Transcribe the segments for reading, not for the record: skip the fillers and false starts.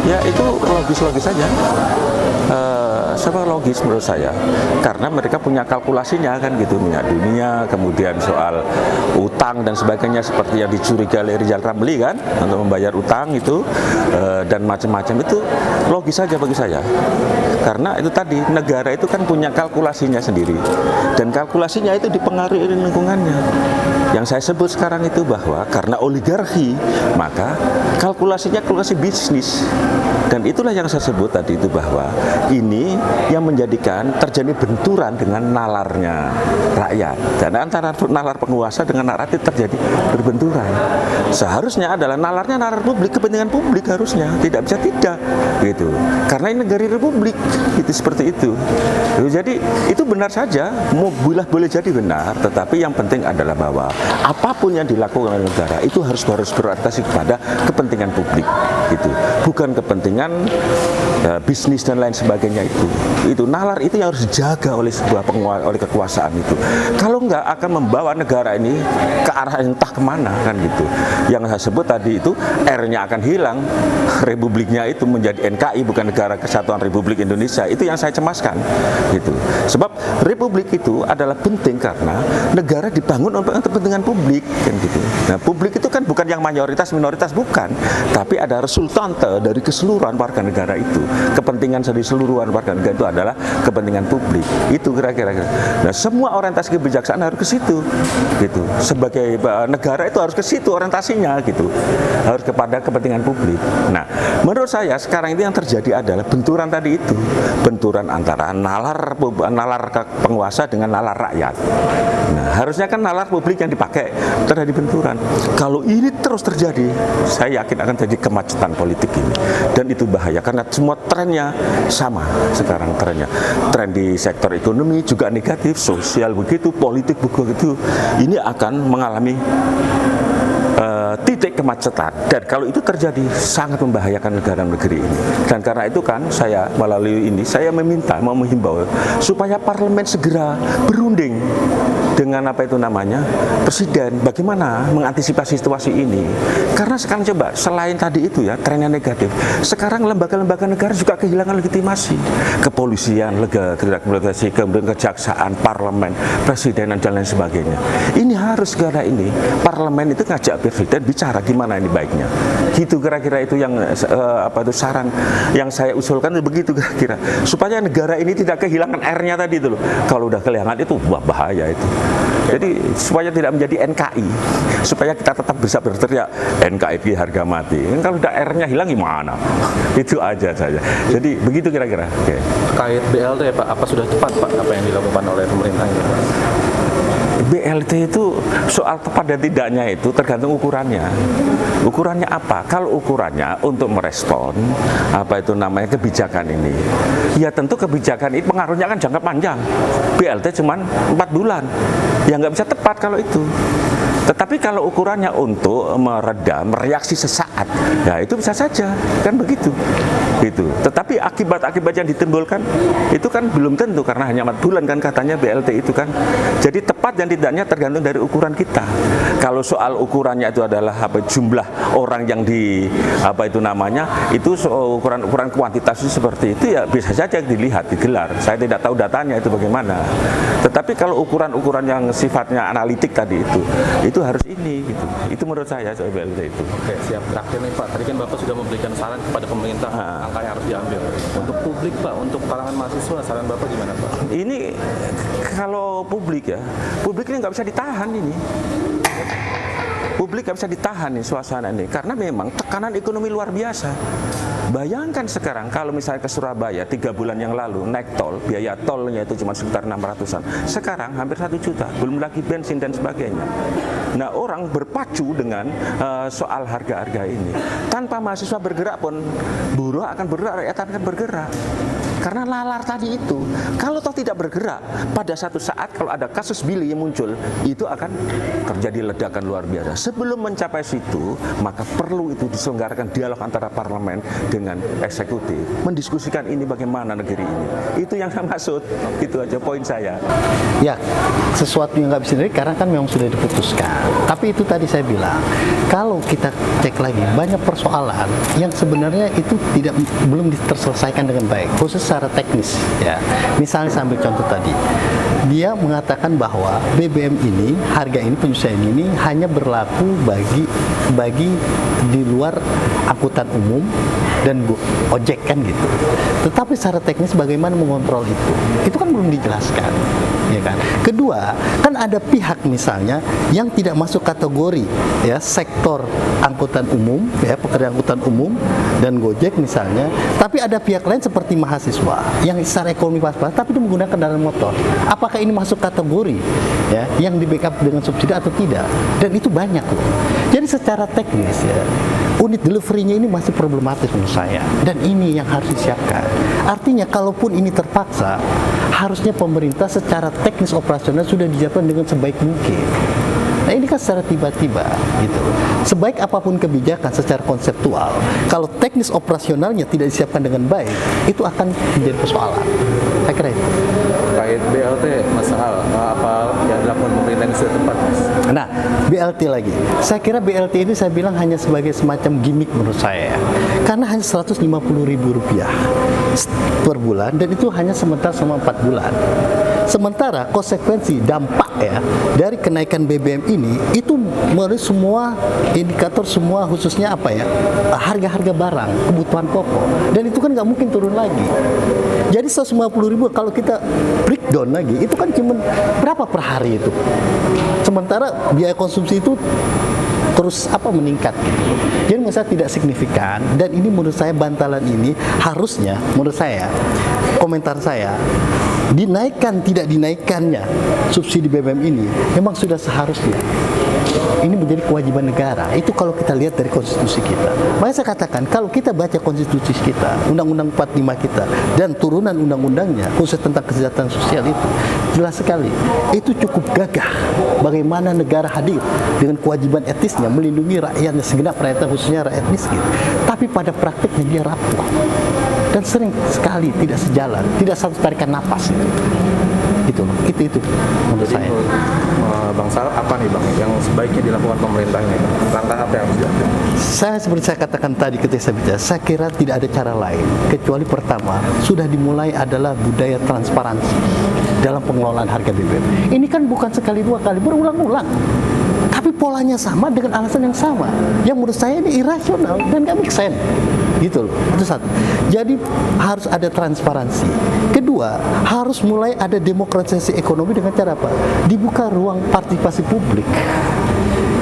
Ya itu logis-logis saja, logis menurut saya, karena mereka punya kalkulasinya kan gitu, minyak dunia, kemudian soal utang dan sebagainya seperti yang dicurigai oleh Rizal Ramli kan untuk membayar utang itu dan macam-macam, itu logis saja bagi saya, karena itu tadi negara itu kan punya kalkulasinya sendiri dan kalkulasinya itu dipengaruhi oleh lingkungannya. Yang saya sebut sekarang itu bahwa karena oligarki maka kalkulasinya kalkulasi bisnis. Dan itulah yang saya sebut tadi itu bahwa ini yang menjadikan terjadi benturan dengan nalarnya rakyat. Dan antara nalar penguasa dengan nalar rakyat terjadi berbenturan. Seharusnya adalah nalarnya nalar publik, kepentingan publik harusnya, tidak bisa tidak gitu. Karena ini negara republik, itu seperti itu. Jadi itu benar saja, boleh jadi benar, tetapi yang penting adalah bahwa apapun yang dilakukan oleh negara itu harus berorientasi kepada kepentingan publik gitu. Bukan kepentingan bisnis dan lain sebagainya itu nalar itu yang harus dijaga oleh oleh kekuasaan itu. Kalau enggak akan membawa negara ini ke arah entah kemana kan gitu. Yang saya sebut tadi itu R-nya akan hilang, republiknya itu menjadi NKI bukan Negara Kesatuan Republik Indonesia. Itu yang saya cemaskan gitu. Sebab republik itu adalah penting karena negara dibangun untuk kepentingan publik kan gitu. Nah, publik itu kan bukan yang mayoritas minoritas, bukan, tapi ada resultante dari keseluruhan warga negara itu. Kepentingan dari seluruhan warga negara itu adalah kepentingan publik. Itu kira-kira. Nah, semua orientasi kebijaksanaan harus ke situ gitu. Sebagai negara itu harus ke situ orientasinya gitu. Harus kepada kepentingan publik. Nah, menurut saya sekarang ini yang terjadi adalah benturan tadi itu. Benturan antara nalar penguasa dengan nalar rakyat. Nah, harusnya kan nalar publik yang dipakai, terjadi benturan. Kalau ini terus terjadi, saya yakin akan terjadi kemacetan politik ini. Dan itu bahaya karena semua trennya sama sekarang trennya. Tren di sektor ekonomi juga negatif, sosial begitu, politik begitu. Ini akan mengalami titik kemacetan, dan kalau itu terjadi sangat membahayakan negara negeri ini. Dan karena itu kan saya melalui ini saya menghimbau supaya parlemen segera berunding dengan apa itu namanya presiden, bagaimana mengantisipasi situasi ini. Karena sekarang coba selain tadi itu ya trennya negatif, sekarang lembaga-lembaga negara juga kehilangan legitimasi, kepolisian, kemudian kejaksaan, parlemen, presiden dan lain sebagainya. Ini harus segera ini parlemen itu ngajak presiden bicara gimana ini baiknya. Gitu kira-kira itu yang saran yang saya usulkan begitu kira-kira. Supaya negara ini tidak kehilangan R-nya tadi itu loh. Kalau udah kehilangan itu wah bahaya itu. Jadi supaya tidak menjadi NKI, supaya kita tetap bisa berteriak NKRI harga mati. Kalau udah R-nya hilang gimana? Itu aja saja. Jadi begitu kira-kira. Oke. Terkait BLT Pak, apa sudah tepat Pak apa yang dilakukan oleh pemerintah ini? BLT itu soal tepat dan tidaknya itu tergantung ukurannya. Ukurannya apa? Kalau ukurannya untuk merespon apa itu namanya kebijakan ini, ya tentu kebijakan ini pengaruhnya kan jangka panjang. BLT cuma 4 bulan, ya nggak bisa tepat kalau itu. Tetapi kalau ukurannya untuk meredam reaksi sesak taat. Nah, itu bisa saja, kan begitu. Gitu. Tetapi akibat-akibat yang ditimbulkan itu kan belum tentu, karena hanya 4 bulan kan katanya BLT itu kan. Jadi tepat dan tidaknya tergantung dari ukuran kita. Kalau soal ukurannya itu adalah jumlah orang yang itu ukuran kuantitas itu seperti itu, ya bisa saja dilihat, digelar. Saya tidak tahu datanya itu bagaimana. Tetapi kalau ukuran-ukuran yang sifatnya analitik tadi itu harus ini gitu. Itu menurut saya soal BLT itu. Oke, siap. Terakhir nih Pak, tadi kan Bapak sudah memberikan saran kepada pemerintah langkah yang harus diambil. Untuk publik Pak, untuk kalangan mahasiswa, saran Bapak gimana Pak? Ini kalau publik ini nggak bisa ditahan ini. Publik nggak bisa ditahan nih suasana ini, karena memang tekanan ekonomi luar biasa. Bayangkan sekarang kalau misalnya ke Surabaya 3 bulan yang lalu naik tol, biaya tolnya itu cuma sekitar 600-an. Sekarang hampir 1 juta, belum lagi bensin dan sebagainya. Nah, orang berpacu dengan soal harga-harga ini. Tanpa mahasiswa bergerak pun buruh akan bergerak, rakyat akan bergerak. Karena nalar tadi itu, kalau toh tidak bergerak, pada satu saat kalau ada kasus Billy yang muncul, itu akan terjadi ledakan luar biasa. Sebelum mencapai situ, maka perlu itu diselenggarakan dialog antara parlemen dengan eksekutif, mendiskusikan ini bagaimana negeri ini. Itu yang saya maksud, itu aja poin saya. Ya, sesuatu yang nggak bisa diri karena kan memang sudah diputuskan. Tapi itu tadi saya bilang, kalau kita cek lagi, banyak persoalan yang sebenarnya itu belum terselesaikan dengan baik, khusus secara teknis. Ya, misalnya saya ambil contoh tadi, dia mengatakan bahwa BBM ini, harga ini, penyesuaian ini hanya berlaku bagi di luar angkutan umum dan ojek kan gitu. Tetapi secara teknis bagaimana mengontrol itu? Itu kan belum dijelaskan, ya kan? Kedua, kan ada pihak misalnya yang tidak masuk kategori ya sektor angkutan umum, ya pekerja angkutan umum dan Gojek misalnya, tapi ada pihak lain seperti mahasiswa yang secara ekonomi pas-pasan tapi itu menggunakan kendaraan motor. Apakah ini masuk kategori ya yang di backup dengan subsidi atau tidak? Dan itu banyak loh. Jadi secara teknis ya, unit delivery-nya ini masih problematis menurut saya, dan ini yang harus disiapkan. Artinya kalaupun ini terpaksa, harusnya pemerintah secara teknis operasional sudah disiapkan dengan sebaik mungkin. Nah, ini kan secara tiba-tiba gitu. Sebaik apapun kebijakan secara konseptual, kalau teknis operasionalnya tidak disiapkan dengan baik, itu akan menjadi persoalan. Saya kira itu. Terkait BLT, masalah apa yang dilakukan pemerintah yang sudah tepat, Mas? Nah, BLT lagi. Saya kira BLT ini saya bilang hanya sebagai semacam gimmick menurut saya. Karena hanya Rp150.000 per bulan, dan itu hanya sementara selama 4 bulan. Sementara konsekuensi dampak ya dari kenaikan BBM ini itu menurut semua indikator, semua khususnya apa ya, harga-harga barang kebutuhan pokok, dan itu kan nggak mungkin turun lagi. Jadi 150.000 kalau kita breakdown lagi itu kan cuma berapa per hari itu, sementara biaya konsumsi itu terus meningkat gitu. Jadi menurut saya tidak signifikan, dan ini menurut saya bantalan ini harusnya, menurut saya, komentar saya, dinaikkan tidak dinaikannya subsidi BBM ini memang sudah seharusnya. Ini menjadi kewajiban negara. Itu kalau kita lihat dari konstitusi kita. Makanya saya katakan, kalau kita baca konstitusi kita, Undang-Undang 45 kita, dan turunan undang-undangnya, khusus tentang kesejahteraan sosial itu, jelas sekali. Itu cukup gagah bagaimana negara hadir dengan kewajiban etisnya melindungi rakyatnya, segenap rakyatnya, khususnya rakyat miskin. Tapi pada praktiknya dia rapuh. Dan sering sekali tidak sejalan, tidak satu tarikan napas itu menurut saya. Bang Sal, apa nih Bang yang sebaiknya dilakukan pemerintah ini? Langkah apa yang harus diambil? Saya seperti saya katakan tadi ketika saya bicara, saya kira tidak ada cara lain kecuali pertama sudah dimulai adalah budaya transparansi dalam pengelolaan harga BBM. Ini kan bukan sekali dua kali, berulang-ulang. Tapi polanya sama dengan alasan yang sama, yang menurut saya ini irasional dan gak make sense. Gitu loh, itu satu. Jadi harus ada transparansi. Kedua, harus mulai ada demokratisasi ekonomi dengan cara apa? Dibuka ruang partisipasi publik.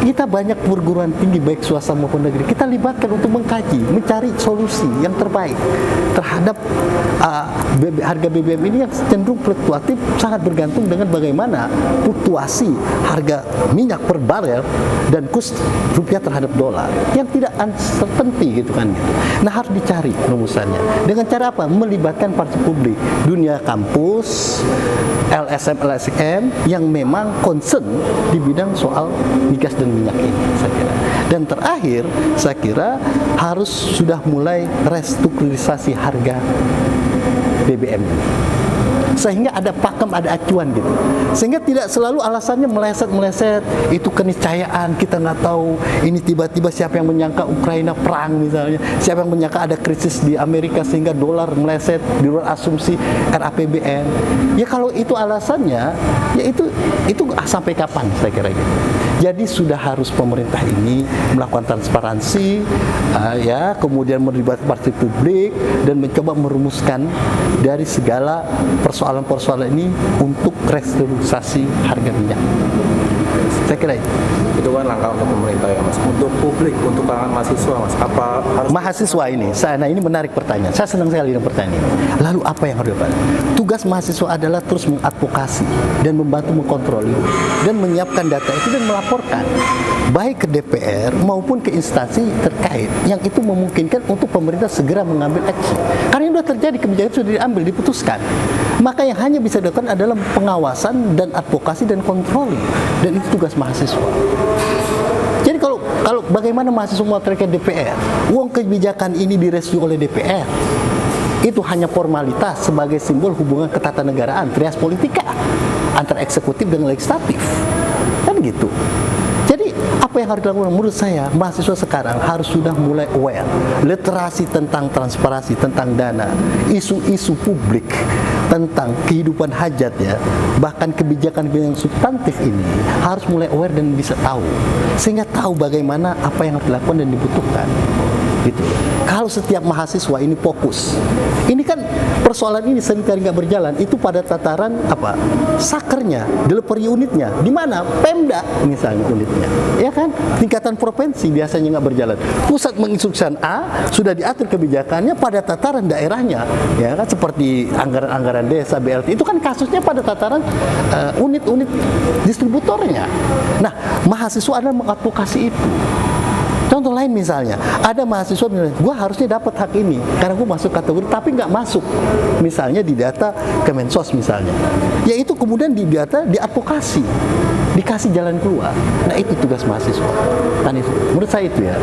Kita banyak perguruan tinggi baik swasta maupun negeri, kita libatkan untuk mengkaji, mencari solusi yang terbaik terhadap harga BBM ini yang cenderung fluktuatif, sangat bergantung dengan bagaimana fluktuasi harga minyak per barel dan kurs rupiah terhadap dolar yang tidak uncertainty gitu kan. Nah, harus dicari rumusannya. Dengan cara apa? Melibatkan partisipasi publik, dunia kampus, LSM yang memang concern di bidang soal migas dan minyak ini, saya kira. Dan terakhir, saya kira harus sudah mulai restrukturisasi harga BBM ini, sehingga ada pakem, ada acuan gitu, sehingga tidak selalu alasannya meleset itu keniscayaan, kita nggak tahu ini tiba-tiba siapa yang menyangka Ukraina perang misalnya, siapa yang menyangka ada krisis di Amerika sehingga dolar meleset di luar asumsi RAPBN. Ya kalau itu alasannya, ya itu sampai kapan, saya kira gitu. Jadi sudah harus pemerintah ini melakukan transparansi, ya, kemudian melibatkan partai publik dan mencoba merumuskan dari segala persoalan-persoalan ini untuk restrukturisasi harga minyak. Saya kira Itu kan langkah untuk pemerintah ya Mas. Untuk publik, untuk kalangan mahasiswa Mas, apa harus mahasiswa ini, ini menarik pertanyaan. Saya senang sekali dengan pertanyaan ini. Lalu apa yang harus dilakukan? Tugas mahasiswa adalah terus mengadvokasi dan membantu mengkontrol itu dan menyiapkan data itu dan melaporkan baik ke DPR maupun ke instansi terkait yang itu memungkinkan untuk pemerintah segera mengambil aksi. Karena yang sudah terjadi, kebijakan sudah diambil, diputuskan. Maka yang hanya bisa dilakukan adalah pengawasan dan advokasi dan controlling, dan itu tugas mahasiswa. Jadi kalau bagaimana mahasiswa mau terkait DPR, uang kebijakan ini direstui oleh DPR, itu hanya formalitas sebagai simbol hubungan ketatanegaraan, trias politika antara eksekutif dan legislatif, kan gitu. Jadi apa yang harus dilakukan menurut saya, mahasiswa sekarang harus sudah mulai aware, literasi tentang transparansi, tentang dana, isu-isu publik tentang kehidupan hajat ya, bahkan kebijakan yang substantif ini harus mulai aware dan bisa tahu, sehingga tahu bagaimana apa yang harus dilakukan dan dibutuhkan. Gitu. Kalau setiap mahasiswa ini fokus, ini kan persoalan ini seringkali nggak berjalan. Itu pada tataran apa? Sakernya, delivery unitnya, di mana Pemda misalnya unitnya, ya kan? Tingkatan provinsi biasanya nggak berjalan. Pusat menginstruksikan A, sudah diatur kebijakannya pada tataran daerahnya, ya kan? Seperti anggaran-anggaran desa, BLT, itu kan kasusnya pada tataran unit-unit distributornya. Nah, mahasiswa adalah mengadvokasi itu. Contoh lain misalnya, ada mahasiswa bilang, gue harusnya dapat hak ini karena gue masuk kategori, tapi nggak masuk. Misalnya di data Kemensos misalnya, ya itu kemudian di data diadvokasi, dikasih jalan keluar. Nah itu tugas mahasiswa. Kan itu, menurut saya itu ya.